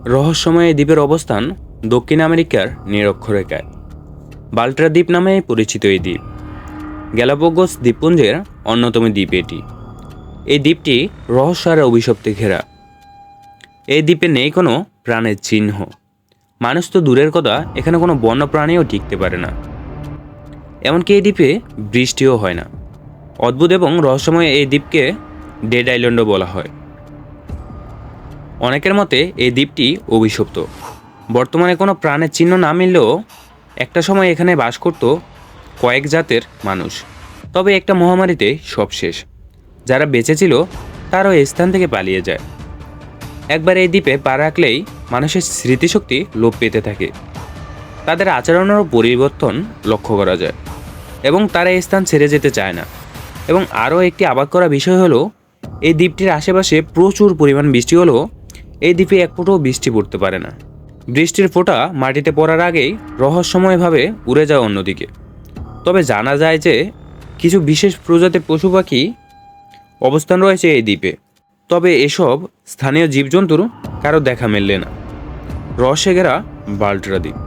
রহস্যময় এই দ্বীপের অবস্থান দক্ষিণ আমেরিকার নিরক্ষরেখায়। বাল্ট্রা দ্বীপ নামে পরিচিত এই দ্বীপ গ্যালাপাগোস দ্বীপপুঞ্জের অন্যতম দ্বীপ এটি। এই দ্বীপটি রহস্য আর অভিশপ্তে ঘেরা। এই দ্বীপে নেই কোনো প্রাণের চিহ্ন। মানুষ তো দূরের কথা, এখানে কোনো বন্য প্রাণীও টিকতে পারে না। এমনকি এই দ্বীপে বৃষ্টিও হয় না। অদ্ভুত এবং রহস্যময় এই দ্বীপকে ডেড আইল্যান্ডও বলা হয়। অনেকের মতে এই দ্বীপটি অভিশপ্ত। বর্তমানে কোনো প্রাণের চিহ্ন না মিললেও একটা সময় এখানে বাস করত কয়েক জাতের মানুষ। তবে একটা মহামারীতে সব শেষ। যারা বেঁচে ছিল তারাও এই স্থান থেকে পালিয়ে যায়। একবার এই দ্বীপে পা রাখলেই মানুষের স্মৃতিশক্তি লোপ পেতে থাকে। তাদের আচরণেরও পরিবর্তন লক্ষ্য করা যায় এবং তারা এই স্থান ছেড়ে যেতে চায় না। এবং আরও একটি অবাক করা বিষয় হলো, এই দ্বীপটির আশেপাশে প্রচুর পরিমাণ বৃষ্টি হলেও এই দ্বীপে এক ফোঁটাও বৃষ্টি পড়তে পারে না। বৃষ্টির ফোঁটা মাটিতে পড়ার আগেই রহস্যময়ভাবে উড়ে যায় অন্যদিকে। তবে জানা যায় যে কিছু বিশেষ প্রজাতির পশু পাখি অবস্থান রয়েছে এই দ্বীপে। তবে এসব স্থানীয় জীবজন্তুর কারো দেখা মেললে না। রহস্যে ঘেরা বাল্ট্রা দ্বীপ।